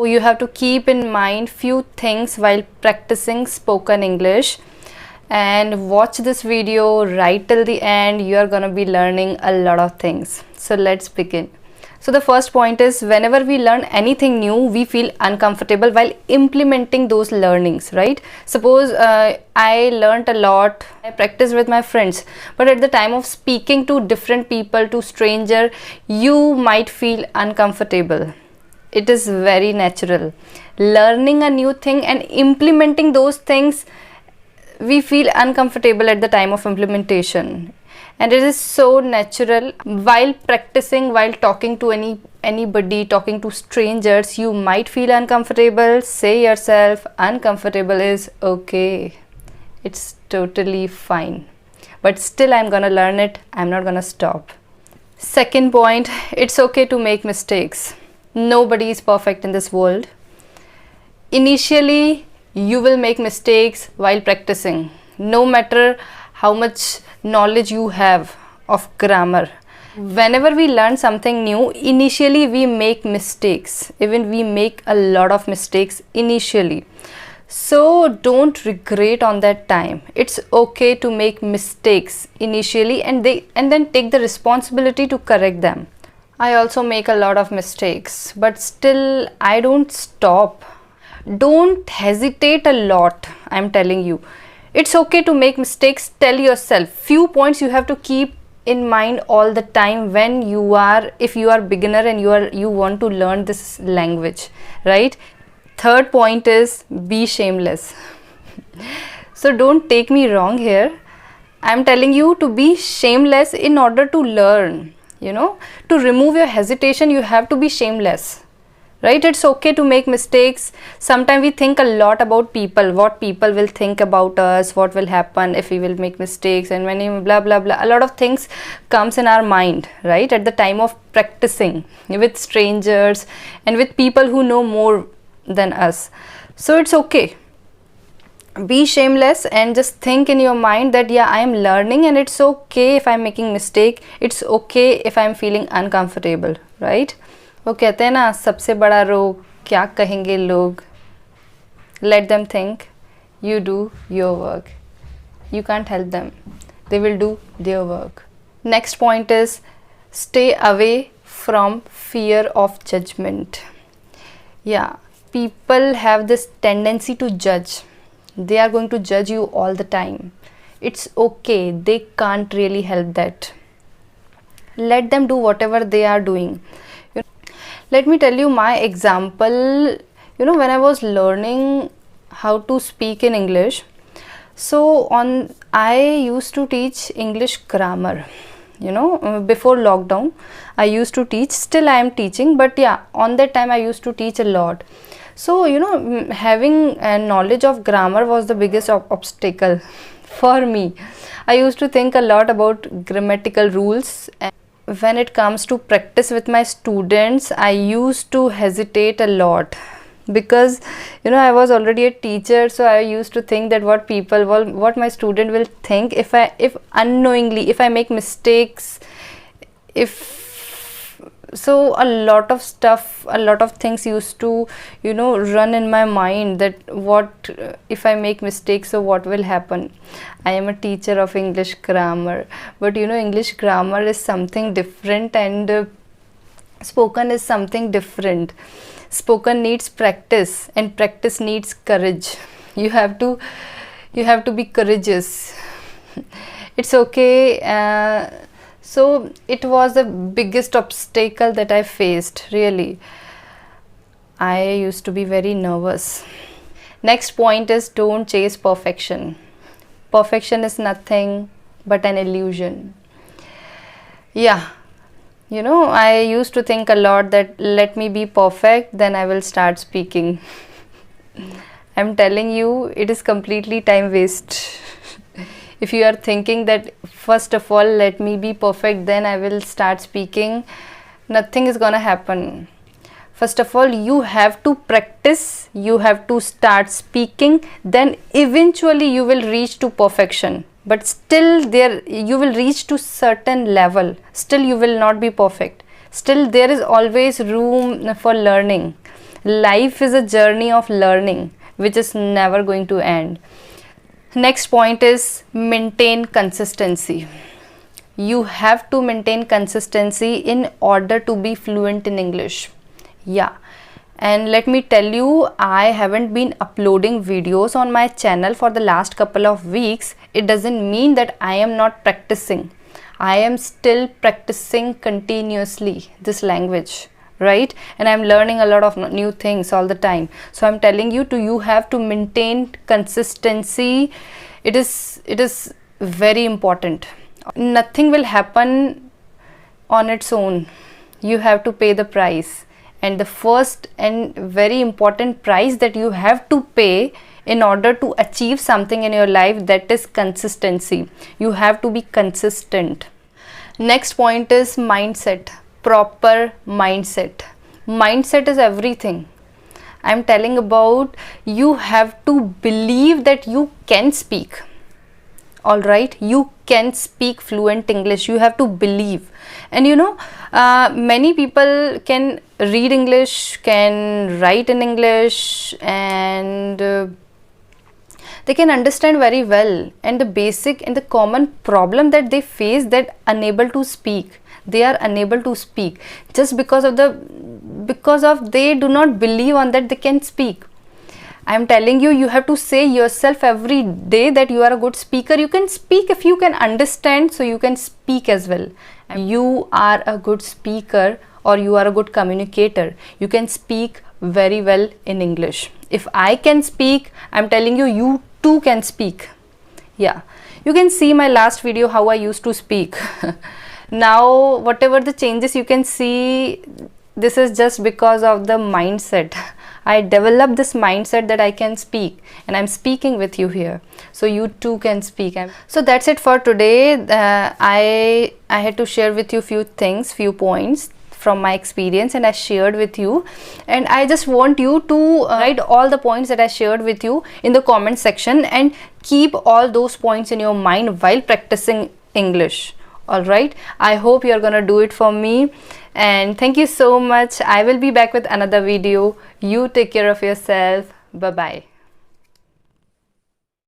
you have to keep in mind few things while practicing spoken English, and watch this video right till the end. You are gonna be learning a lot of things. So let's begin. So the first point is, whenever we learn anything new, we feel uncomfortable while implementing those learnings, right? Suppose I learned a lot, I practiced with my friends, but at the time of speaking to different people, to stranger, you might feel uncomfortable. It is very natural. Learning a new thing and implementing those things, we feel uncomfortable at the time of implementation, and it is so natural. While practicing, while talking to anybody, talking to strangers, you might feel uncomfortable. Say yourself, uncomfortable is okay, it's totally fine, but still I'm gonna learn it. I'm not gonna stop. Second point, it's okay to make mistakes. Nobody is perfect in this world. Initially you will make mistakes while practicing, no matter how much knowledge you have of grammar. Whenever we learn something new, initially we make mistakes. Even we make a lot of mistakes initially. So don't regret on that time. It's okay to make mistakes initially, and then take the responsibility to correct them. I also make a lot of mistakes, but still I don't stop. Don't hesitate a lot. I'm telling you, it's okay to make mistakes. Tell yourself few points you have to keep in mind all the time when you are, if you are beginner and you want to learn this language, right? Third point is, be shameless. So don't take me wrong here. I'm telling you to be shameless in order to learn. To remove your hesitation, you have to be shameless, right? It's okay to make mistakes. Sometimes we think a lot about people, what people will think about us, what will happen if we will make mistakes, and when you blah blah blah, a lot of things comes in our mind, right, at the time of practicing with strangers and with people who know more than us. So it's okay, be shameless and just think in your mind that yeah, I am learning, and it's okay if I'm making mistake. It's okay if I'm feeling uncomfortable, right? वो कहते हैं ना, सबसे बड़ा रोग क्या कहेंगे लोग. Let them think. You do your work. You can't help them. They will do their work. Next point is, stay away from fear of judgment. Yeah, people have this tendency to judge. They are going to judge you all the time. It's okay. They can't really help that. Let them do whatever they are doing. Let me tell you my example. When I was learning how to speak in English, I used to teach English grammar. Before lockdown, I used to teach. Still I am teaching, but yeah, on that time I used to teach a lot. So having a knowledge of grammar was the biggest obstacle for me. I used to think a lot about grammatical rules. And when it comes to practice with my students, I used to hesitate a lot, because I was already a teacher. So I used to think that what my student will think if unknowingly, if I make mistakes, so a lot of stuff, a lot of things used to run in my mind, that what if I make mistakes, so what will happen. I am a teacher of English grammar, but English grammar is something different, and spoken is something different. Spoken needs practice, and practice needs courage. You have to be courageous. It's okay. So it was the biggest obstacle that I faced, really. I used to be very nervous. Next point is, don't chase perfection. Perfection is nothing but an illusion. Yeah, I used to think a lot that let me be perfect, then I will start speaking. I'm telling you, it is completely time waste. If you are thinking that first of all, let me be perfect, then I will start speaking, nothing is gonna happen. First of all, you have to practice, you have to start speaking, then eventually you will reach to perfection. But still you will reach to certain level, still you will not be perfect. Still there is always room for learning. Life is a journey of learning which is never going to end. Next point is maintain consistency. You have to maintain consistency in order to be fluent in English. Yeah. And let me tell you, I haven't been uploading videos on my channel for the last couple of weeks. It doesn't mean that I am not practicing. I am still practicing continuously this language, right? And I'm learning a lot of new things all the time. So I'm telling you, you have to maintain consistency. It is very important. Nothing will happen on its own. You have to pay the price. And the first and very important price that you have to pay in order to achieve something in your life, that is consistency. You have to be consistent. Next point is mindset. Proper mindset. Mindset is everything. I'm telling about, you have to believe that you can speak. All right, you can speak fluent English. You have to believe. And many people can read English, can write in English, and they can understand very well. And the basic and the common problem that they face, that unable to speak. They are unable to speak just because of they do not believe on that they can speak. I am telling you, you have to say yourself every day that you are a good speaker. You can speak if you can understand, so you can speak as well. You are a good speaker, or you are a good communicator. You can speak very well in English. If I can speak, I am telling you, you too can speak. Yeah, you can see my last video how I used to speak. Now, whatever the changes you can see, this is just because of the mindset. I developed this mindset that I can speak, and I'm speaking with you here, so you too can speak. So that's it for today. I had to share with you few things, few points from my experience, and I shared with you, and I just want you to write all the points that I shared with you in the comment section, and keep all those points in your mind while practicing English. All right, I hope you're gonna do it for me, and thank you so much. I will be back with another video. You take care of yourself. Bye bye.